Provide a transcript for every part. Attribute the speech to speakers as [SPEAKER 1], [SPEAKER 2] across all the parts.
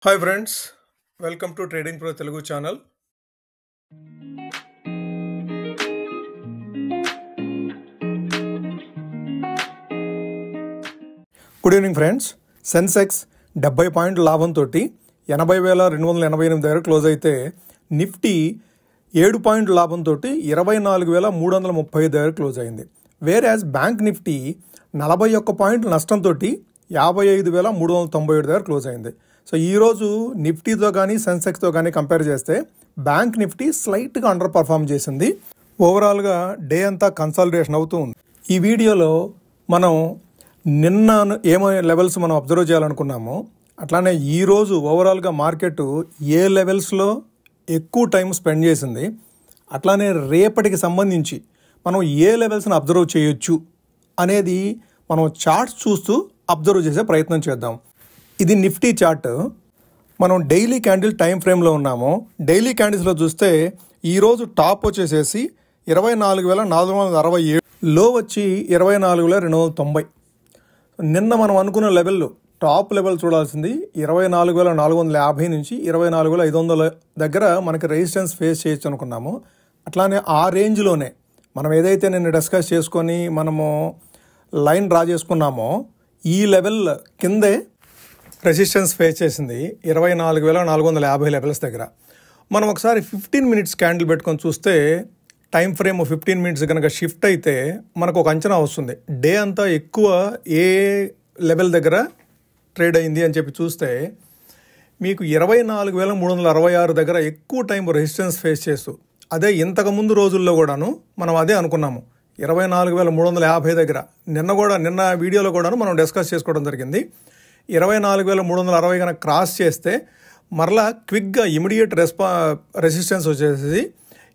[SPEAKER 1] Hi friends, welcome to trading pro Telugu channel. Good evening friends. Sensex 70 పాయింట్ల లాభంతో 80,288 దగ్గర close అయితే, నిఫ్టీ 7 పాయింట్ల లాభంతో 24,330 దగ్గర క్లోజ్ అయింది. వేరాజ్ బ్యాంక్ నిఫ్టీ 41 పాయింట్ల నష్టంతో 55,397 దగ్గర క్లోజ్ అయింది. సో ఈరోజు నిఫ్టీతో కానీ సెన్సెక్స్తో కానీ కంపేర్ చేస్తే బ్యాంక్ నిఫ్టీ స్లైట్గా అండర్ పర్ఫామ్ చేసింది. ఓవరాల్గా డే అంతా కన్సాలిడేషన్ అవుతూ ఉంది. ఈ వీడియోలో మనం నిన్న ఏమో లెవెల్స్ మనం అబ్జర్వ్ చేయాలనుకున్నామో, అట్లానే ఈరోజు ఓవరాల్గా మార్కెట్ ఏ లెవెల్స్లో ఎక్కువ టైం స్పెండ్ చేసింది, అట్లానే రేపటికి సంబంధించి మనం ఏ లెవెల్స్ని అబ్జర్వ్ చేయొచ్చు అనేది మనం చార్ట్స్ చూస్తూ అబ్జర్వ్ చేసే ప్రయత్నం చేద్దాం. ఇది నిఫ్టీ చార్ట్. మనం డైలీ క్యాండిల్ టైం ఫ్రేమ్లో ఉన్నాము. డైలీ క్యాండిల్స్లో చూస్తే ఈరోజు టాప్ వచ్చేసేసి 24,467, లో వచ్చి 24,290. నిన్న మనం అనుకున్న లెవెల్, టాప్ లెవెల్ చూడాల్సింది 24,450 నుంచి 24,500 దగ్గర మనకి రెసిస్టెన్స్ ఫేస్ చేయొచ్చు అనుకున్నాము. అట్లానే ఆ రేంజ్లోనే మనం ఏదైతే నిన్న డిస్కస్ చేసుకొని మనము లైన్ డ్రా చేసుకున్నామో, ఈ లెవెల్ కిందే రెసిస్టెన్స్ ఫేస్ చేసింది 24,450 లెవెల్స్ దగ్గర. మనం ఒకసారి 15 మినిట్స్ క్యాండిల్ పెట్టుకొని చూస్తే, టైం ఫ్రేమ్ 15 మినిట్స్ కనుక షిఫ్ట్ అయితే మనకు ఒక అంచనా వస్తుంది. డే అంతా ఎక్కువ ఏ లెవెల్ దగ్గర ట్రేడ్ అయింది అని చెప్పి చూస్తే, మీకు 24,366 దగ్గర ఎక్కువ టైం రెసిస్టెన్స్ ఫేస్ చేస్తూ, అదే ఇంతకుముందు రోజుల్లో కూడాను మనం అదే అనుకున్నాము. 24,350 దగ్గర నిన్న వీడియోలో కూడాను మనం డిస్కస్ చేసుకోవడం జరిగింది. 24,360 కనుక క్రాస్ చేస్తే మరలా క్విక్గా ఇమీడియట్ రెసిస్టెన్స్ వచ్చేసి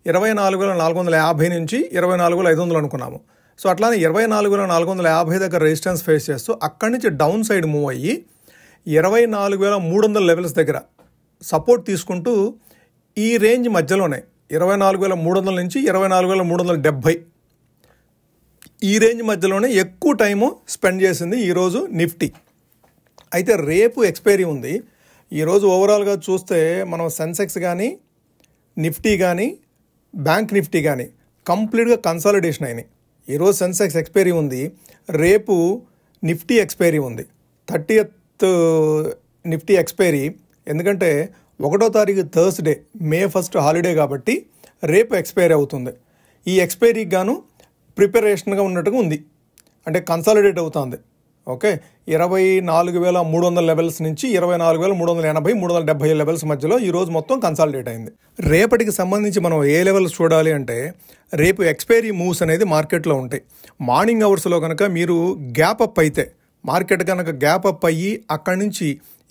[SPEAKER 1] 24,450 నుంచి 24,500 అనుకున్నాము. సో అట్లానే 24,450 దగ్గర రెసిస్టెన్స్ ఫేస్ చేస్తూ అక్కడి నుంచి డౌన్ సైడ్ మూవ్ అయ్యి 24,300 లెవెల్స్ దగ్గర సపోర్ట్ తీసుకుంటూ ఈ రేంజ్ మధ్యలోనే 24,300 నుంచి 24,370 ఈ రేంజ్ మధ్యలోనే ఎక్కువ టైము స్పెండ్ చేసింది ఈరోజు నిఫ్టీ. అయితే రేపు ఎక్స్పైరీ ఉంది. ఈరోజు ఓవరాల్గా చూస్తే మనం సెన్సెక్స్ కానీ, నిఫ్టీ కానీ, బ్యాంక్ నిఫ్టీ కానీ కంప్లీట్గా కన్సాలిడేషన్ అయినాయి. ఈరోజు సెన్సెక్స్ ఎక్స్పైరీ ఉంది, రేపు నిఫ్టీ ఎక్స్పైరీ ఉంది. 30th Nifty expiry. ఎందుకంటే 1వ తారీఖు థర్స్డే, May 1 హాలిడే కాబట్టి రేపు ఎక్స్పైరీ అవుతుంది. ఈ ఎక్స్పైరీకి గాను ప్రిపరేషన్గా ఉన్నట్టుగా ఉంది, అంటే కన్సాలిడేట్ అవుతుంది. ఓకే, 24,300 లెవెల్స్ నుంచి 24,380, 370 లెవెల్స్ మధ్యలో ఈరోజు మొత్తం కన్సాలిడేట్ అయింది. రేపటికి సంబంధించి మనం ఏ లెవెల్స్ చూడాలి అంటే, రేపు ఎక్స్పైరీ మూవ్స్ అనేది మార్కెట్లో ఉంటాయి. మార్నింగ్ అవర్స్లో కనుక మీరు గ్యాప్ అప్ అయితే, మార్కెట్ కనుక గ్యాప్ అప్ అయ్యి అక్కడి నుంచి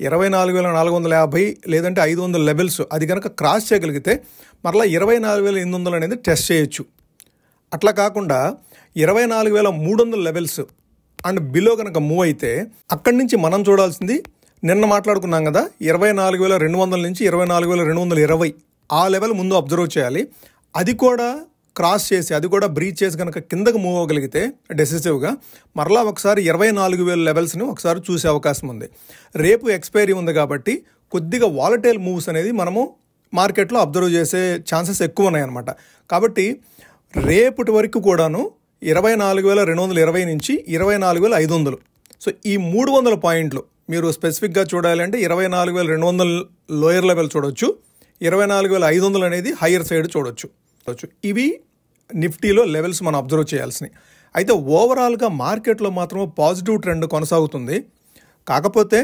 [SPEAKER 1] 24,450 లేదంటే 500 లెవెల్స్ అది కనుక క్రాస్ చేయగలిగితే మరలా 24,800 అనేది టెస్ట్ చేయొచ్చు. అట్లా కాకుండా 24,300 లెవెల్స్ అండ్ బిలో కనుక మూవ్ అయితే, అక్కడి నుంచి మనం చూడాల్సింది నిన్న మాట్లాడుకున్నాం కదా, 24,200 నుంచి 24,220 ఆ లెవెల్ ముందు అబ్జర్వ్ చేయాలి. అది కూడా క్రాస్ చేసి, అది కూడా బ్రీచ్ చేసి కనుక కిందకు మూవ్ అవ్వగలిగితే డెసిసివ్గా మరలా ఒకసారి 24,000 లెవెల్స్ని ఒకసారి చూసే అవకాశం ఉంది. రేపు ఎక్స్పైరీ ఉంది కాబట్టి కొద్దిగా వాలటైల్ మూవ్స్ అనేది మనము మార్కెట్లో అబ్జర్వ్ చేసే ఛాన్సెస్ ఎక్కువ ఉన్నాయన్నమాట. కాబట్టి రేపటి వరకు కూడాను 24,220 నుంచి 24,500. సో ఈ 300 పాయింట్లు మీరు స్పెసిఫిక్గా చూడాలి అంటే 24,200 లోయర్ లెవెల్ చూడొచ్చు, 24,500 అనేది హయ్యర్ సైడ్ చూడొచ్చు. ఇవి నిఫ్టీలో లెవెల్స్ మనం అబ్జర్వ్ చేయాల్సినవి. అయితే ఓవరాల్గా మార్కెట్లో మాత్రం పాజిటివ్ ట్రెండ్ కొనసాగుతుంది. కాకపోతే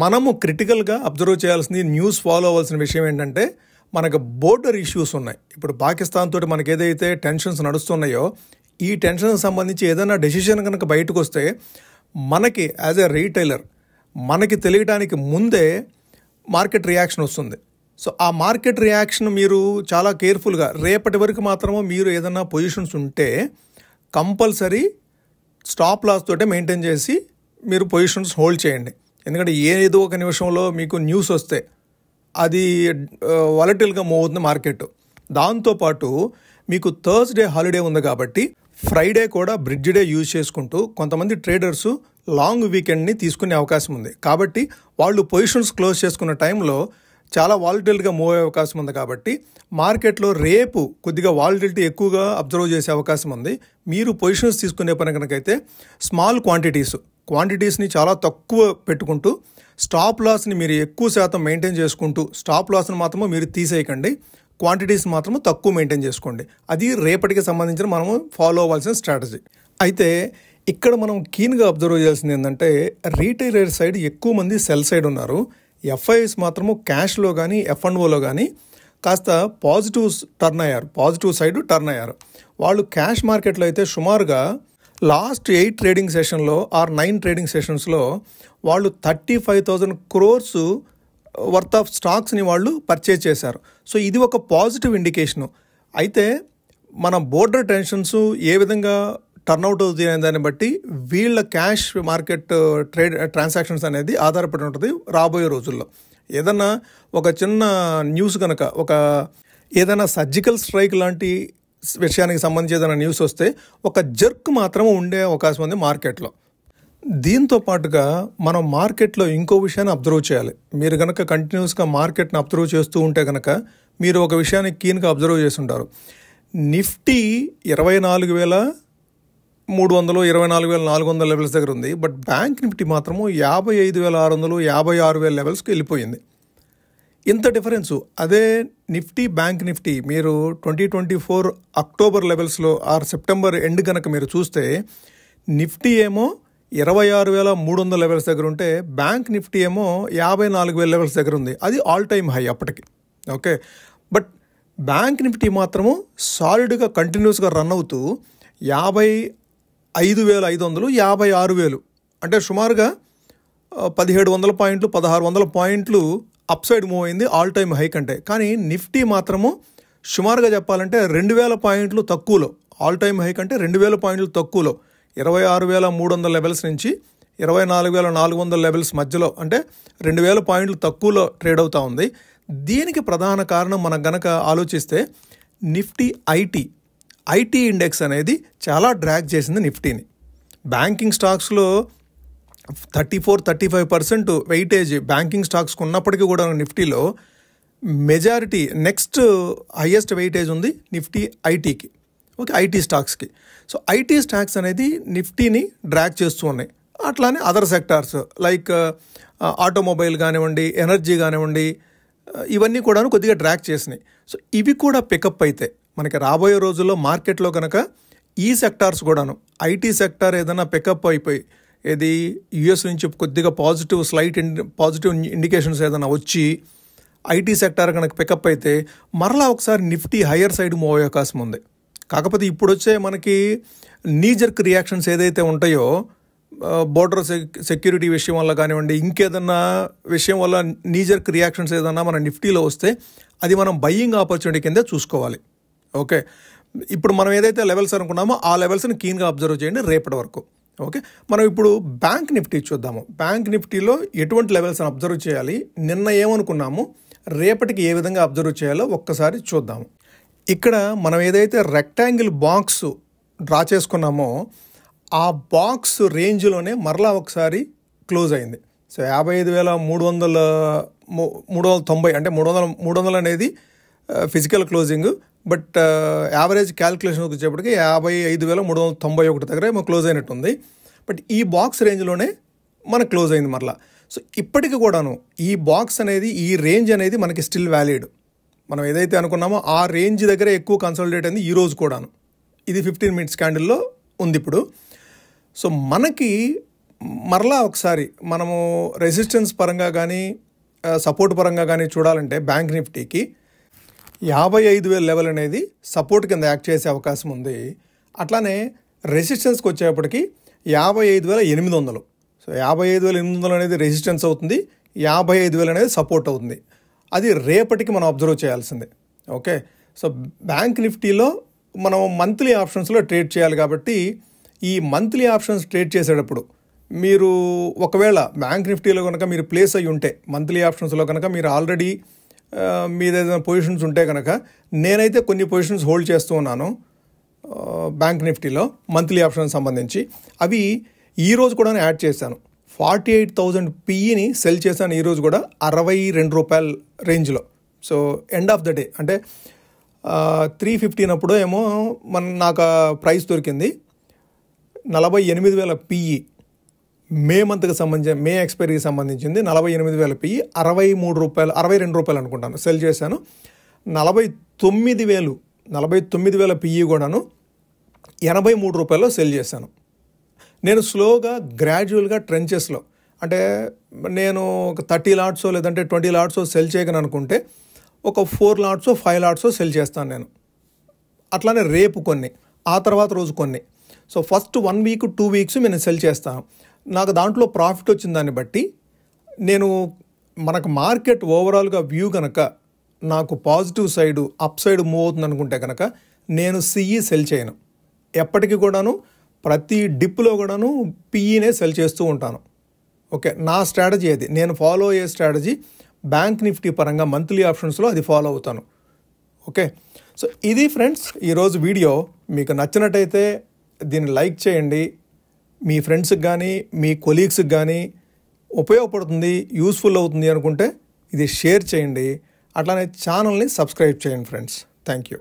[SPEAKER 1] మనము క్రిటికల్గా అబ్జర్వ్ చేయాల్సింది, న్యూస్ ఫాలో అవ్వాల్సిన విషయం ఏంటంటే, మనకు బోర్డర్ ఇష్యూస్ ఉన్నాయి. ఇప్పుడు పాకిస్తాన్ తోటి మనకి ఏదైతే టెన్షన్స్ నడుస్తున్నాయో, ఈ టెన్షన్కి సంబంధించి ఏదైనా డెసిషన్ కనుక బయటకు వస్తే మనకి యాజ్ ఎ రీటైలర్ మనకి తెలియడానికి ముందే మార్కెట్ రియాక్షన్ వస్తుంది. సో ఆ మార్కెట్ రియాక్షన్ మీరు చాలా కేర్ఫుల్గా, రేపటి వరకు మాత్రమే మీరు ఏదైనా పొజిషన్స్ ఉంటే కంపల్సరీ స్టాప్ లాస్ తోటే మెయింటైన్ చేసి మీరు పొజిషన్స్ హోల్డ్ చేయండి. ఎందుకంటే ఏదో ఒక నిమిషంలో మీకు న్యూస్ వస్తే అది వాలటిల్గా మూవ్ అవుతుంది మార్కెట్. దాంతోపాటు మీకు థర్స్డే హాలిడే ఉంది కాబట్టి ఫ్రైడే కూడా బ్రిడ్జ్ డే యూజ్ చేసుకుంటూ కొంతమంది ట్రేడర్స్ లాంగ్ వీకెండ్ని తీసుకునే అవకాశం ఉంది. కాబట్టి వాళ్ళు పొజిషన్స్ క్లోజ్ చేసుకున్న టైంలో చాలా వాలటిలిటీగా మూవ్ అయ్యే అవకాశం ఉంది. కాబట్టి మార్కెట్లో రేపు కొద్దిగా వాలటిలిటీ ఎక్కువగా అబ్జర్వ్ చేసే అవకాశం ఉంది. మీరు పొజిషన్స్ తీసుకునే పని కనుకైతే స్మాల్ క్వాంటిటీస్ని చాలా తక్కువ పెట్టుకుంటూ స్టాప్ లాస్ని మీరు ఎక్కువ శాతం మెయింటైన్ చేసుకుంటూ స్టాప్ లాస్ని మాత్రమే మీరు తీసేయకండి, క్వాంటిటీస్ మాత్రమే తక్కువ మెయింటైన్ చేసుకోండి. అది రేపటికి సంబంధించిన మనము ఫాలో అవ్వాల్సిన స్ట్రాటజీ. అయితే ఇక్కడ మనం కీన్గా అబ్జర్వ్ చేయాల్సింది ఏంటంటే రీటైలర్ సైడ్ ఎక్కువ మంది సెల్ సైడ్ ఉన్నారు. ఎఫ్ఐఎస్ మాత్రము క్యాష్లో కానీ F&Oలో కానీ కాస్త పాజిటివ్ సైడ్ టర్న్ అయ్యారు. వాళ్ళు క్యాష్ మార్కెట్లో అయితే సుమారుగా లాస్ట్ 8 ట్రేడింగ్ సెషన్లో ఆర్ 9 ట్రేడింగ్ సెషన్స్లో వాళ్ళు 35,000 crores వర్త్ ఆఫ్ స్టాక్స్ని వాళ్ళు పర్చేజ్ చేశారు. సో ఇది ఒక పాజిటివ్ ఇండికేషను. అయితే మన బోర్డర్ టెన్షన్స్ ఏ విధంగా టర్న్అవుట్ అవుతాయి అనే దాన్ని బట్టి వీళ్ళ క్యాష్ మార్కెట్ ట్రాన్సాక్షన్స్ అనేది ఆధారపడి ఉంటుంది రాబోయే రోజుల్లో. ఏదన్నా ఒక చిన్న న్యూస్ కనుక ఏదైనా సర్జికల్ స్ట్రైక్ లాంటి విషయానికి సంబంధించి ఏదైనా న్యూస్ వస్తే ఒక జర్క్ మాత్రం ఉండే అవకాశం ఉంది మార్కెట్లో. దీంతో పాటుగా మనం మార్కెట్లో ఇంకో విషయాన్ని అబ్జర్వ్ చేయాలి. మీరు కనుక కంటిన్యూస్గా మార్కెట్ని అబ్జర్వ్ చేస్తూ ఉంటే కనుక మీరు ఒక విషయాన్ని కీన్గా అబ్జర్వ్ చేస్తుంటారు. నిఫ్టీ 24,300 24,400 లెవెల్స్ దగ్గర ఉంది. బట్ బ్యాంక్ నిఫ్టీ మాత్రము 55,600 56,000 లెవెల్స్కి వెళ్ళిపోయింది. ఇంత డిఫరెన్సు. అదే నిఫ్టీ బ్యాంక్ నిఫ్టీ మీరు 2024 అక్టోబర్ లెవెల్స్లో ఆర్ సెప్టెంబర్ ఎండ్ కనుక మీరు చూస్తే నిఫ్టీ ఏమో 26,300 లెవెల్స్ దగ్గర ఉంటే బ్యాంక్ నిఫ్టీ ఏమో 54,000 లెవెల్స్ దగ్గర ఉంది. అది ఆల్ టైమ్ హై అప్పటికి. ఓకే, బట్ బ్యాంక్ నిఫ్టీ మాత్రము సాలిడ్గా కంటిన్యూస్గా రన్ అవుతూ 55,500 56,000 అంటే సుమారుగా 1,700 పాయింట్లు 1,600 పాయింట్లు అప్ సైడ్ మూవ్ అయింది ఆల్ టైమ్ హై కంటే. కానీ నిఫ్టీ మాత్రము సుమారుగా చెప్పాలంటే 2,000 పాయింట్లు తక్కువలో, ఆల్ టైమ్ హై కంటే 2,000 పాయింట్లు తక్కువలో 26,300 లెవెల్స్ నుంచి 24,400 లెవెల్స్ మధ్యలో అంటే 2,000 పాయింట్లు తక్కువలో ట్రేడ్ అవుతూ ఉంది. దీనికి ప్రధాన కారణం మనం గనక ఆలోచిస్తే నిఫ్టీ ఐటీ ఇండెక్స్ అనేది చాలా డ్రాగ్ చేసింది నిఫ్టీని. బ్యాంకింగ్ స్టాక్స్లో 34-35% వెయిటేజ్ బ్యాంకింగ్ స్టాక్స్కి ఉన్నప్పటికీ కూడా నిఫ్టీలో మెజారిటీ నెక్స్ట్ హైయెస్ట్ వెయిటేజ్ ఉంది నిఫ్టీ ఐటీకి. ఓకే, ఐటీ స్టాక్స్కి. సో ఐటీ స్టాక్స్ అనేది నిఫ్టీని డ్రాగ్ చేస్తూ ఉన్నాయి. అట్లానే అదర్ సెక్టార్స్ లైక్ ఆటోమొబైల్ కానివ్వండి, ఎనర్జీ కానివ్వండి, ఇవన్నీ కూడా కొద్దిగా డ్రాగ్ చేసినాయి. సో ఇవి కూడా పికప్ అయితే మనకి రాబోయే రోజుల్లో మార్కెట్లో కనుక ఈ సెక్టార్స్ కూడాను ఐటీ సెక్టార్ ఏదైనా పికప్ అయిపోయి ఏది యుఎస్ నుంచి కొద్దిగా పాజిటివ్ ఇండికేషన్స్ ఏదైనా వచ్చి ఐటీ సెక్టార్ కనుక పికప్ అయితే మరలా ఒకసారి నిఫ్టీ హయ్యర్ సైడ్ మూవ్ అయ్యే అవకాశం ఉంది. కాకపోతే ఇప్పుడు వచ్చే మనకి నీజర్క్ రియాక్షన్స్ ఏదైతే ఉంటాయో బోర్డర్ సెక్యూరిటీ విషయం వల్ల కానివ్వండి, ఇంకేదన్నా విషయం వల్ల నీజర్క్ రియాక్షన్స్ ఏదన్నా మన నిఫ్టీలో వస్తే అది మనం బయ్యింగ్ ఆపర్చునిటీ కింద చూసుకోవాలి. ఓకే, ఇప్పుడు మనం ఏదైతే లెవెల్స్ అనుకున్నామో ఆ లెవెల్స్ని కీన్గా అబ్జర్వ్ చేయండి రేపటి వరకు. ఓకే, మనం ఇప్పుడు బ్యాంక్ నిఫ్టీ చూద్దాము. బ్యాంక్ నిఫ్టీలో ఎటువంటి లెవెల్స్ అని అబ్జర్వ్ చేయాలి, నిన్న ఏమనుకున్నాము, రేపటికి ఏ విధంగా అబ్జర్వ్ చేయాలో ఒక్కసారి చూద్దాము. ఇక్కడ మనం ఏదైతే రెక్టాంగిల్ బాక్స్ డ్రా చేసుకున్నామో ఆ బాక్స్ రేంజ్లోనే మరలా ఒకసారి క్లోజ్ అయింది. సో 55,390 అంటే 300 అనేది physical closing. But average calculation వచ్చేప్పటికి 55,391 దగ్గర ఏమో క్లోజ్ అయినట్టుంది. బట్ ఈ బాక్స్ రేంజ్లోనే మనకు క్లోజ్ అయింది మరలా. సో ఇప్పటికి కూడాను ఈ బాక్స్ అనేది, ఈ రేంజ్ అనేది మనకి స్టిల్ వ్యాలిడ్. మనం ఏదైతే అనుకున్నామో ఆ రేంజ్ దగ్గర ఎక్కువ కన్సాలిడేట్ అయింది ఈ రోజు కూడాను. ఇది 15 minutes క్యాండిల్లో ఉంది ఇప్పుడు. సో మనకి మరలా ఒకసారి మనము రెసిస్టెన్స్ పరంగా కానీ సపోర్ట్ పరంగా కానీ చూడాలంటే బ్యాంక్ నిఫ్టీకి 55,000 లెవెల్ అనేది సపోర్ట్ కింద యాక్ట్ చేసే అవకాశం ఉంది. అట్లానే రెసిస్టెన్స్కి వచ్చేప్పటికి 55,800. సో 55,800 అనేది రెసిస్టెన్స్ అవుతుంది, 55,000 అనేది సపోర్ట్ అవుతుంది. అది రేపటికి మనం అబ్జర్వ్ చేయాల్సిందే. ఓకే, సో బ్యాంక్ నిఫ్టీలో మనం మంత్లీ ఆప్షన్స్లో ట్రేడ్ చేయాలి కాబట్టి ఈ మంత్లీ ఆప్షన్స్ ట్రేడ్ చేసేటప్పుడు మీరు ఒకవేళ బ్యాంక్ నిఫ్టీలో కనుక మీరు ప్లేస్ అయ్యి ఉంటే, మంత్లీ ఆప్షన్స్లో కనుక మీరు ఆల్రెడీ మీద ఏదైనా పొజిషన్స్ ఉంటే కనుక, నేనైతే కొన్ని పొజిషన్స్ హోల్డ్ చేస్తూ ఉన్నాను. బ్యాంక్ నిఫ్టీలో మంత్లీ ఆప్షన్ సంబంధించి. అవి ఈరోజు కూడా యాడ్ చేశాను. 48,000 పిఈని సెల్ చేశాను ఈరోజు కూడా ₹62 రేంజ్లో. So end of the day అంటే 315 అప్పుడు ఏమో నాకు ప్రైస్ దొరికింది. 48,000 పిఈ మే మంత్కి సంబంధించి, మే ఎక్స్పైరీకి సంబంధించింది 48,000 పిఈ ₹62 అనుకుంటాను సెల్ చేశాను. 49,000 పిఈ కూడాను ₹83 సెల్ చేశాను. నేను స్లోగా గ్రాడ్యువల్గా ట్రెంచెస్లో, అంటే నేను ఒక 30 లాట్సో లేదంటే 20 లాట్సో సెల్ చేయగలను అనుకుంటే ఒక 4 లాట్సో 5 లాట్సో సెల్ చేస్తాను నేను. అట్లానే రేపు కొన్ని, ఆ తర్వాత రోజు కొన్ని. సో ఫస్ట్ 1 వీక్ 2 వీక్స్ నేను సెల్ చేస్తాను. నాకు దాంట్లో ప్రాఫిట్ వచ్చిన దాన్ని బట్టి మనకు మార్కెట్ ఓవరాల్గా వ్యూ కనుక నాకు positive side up side move అవుతుంది అనుకుంటే కనుక నేను సిఈ సెల్ చేయను. ఎప్పటికీ కూడాను ప్రతి డిప్లో కూడాను పిఈనే సెల్ చేస్తూ ఉంటాను. ఓకే, నా స్ట్రాటజీ అది. నేను ఫాలో అయ్యే స్ట్రాటజీ బ్యాంక్ నిఫ్టీ పరంగా మంత్లీ ఆప్షన్స్లో అది ఫాలో అవుతాను. ఓకే, సో ఇది ఫ్రెండ్స్ ఈరోజు వీడియో. మీకు నచ్చినట్టయితే దీన్ని లైక్ చేయండి. మీ ఫ్రెండ్స్కి కానీ మీ కొలీగ్స్కి కానీ ఉపయోగపడుతుంది, యూస్ఫుల్ అవుతుంది అనుకుంటే ఇది షేర్ చేయండి. అట్లానే ఛానల్ని సబ్స్క్రైబ్ చేయండి ఫ్రెండ్స్. Thank you.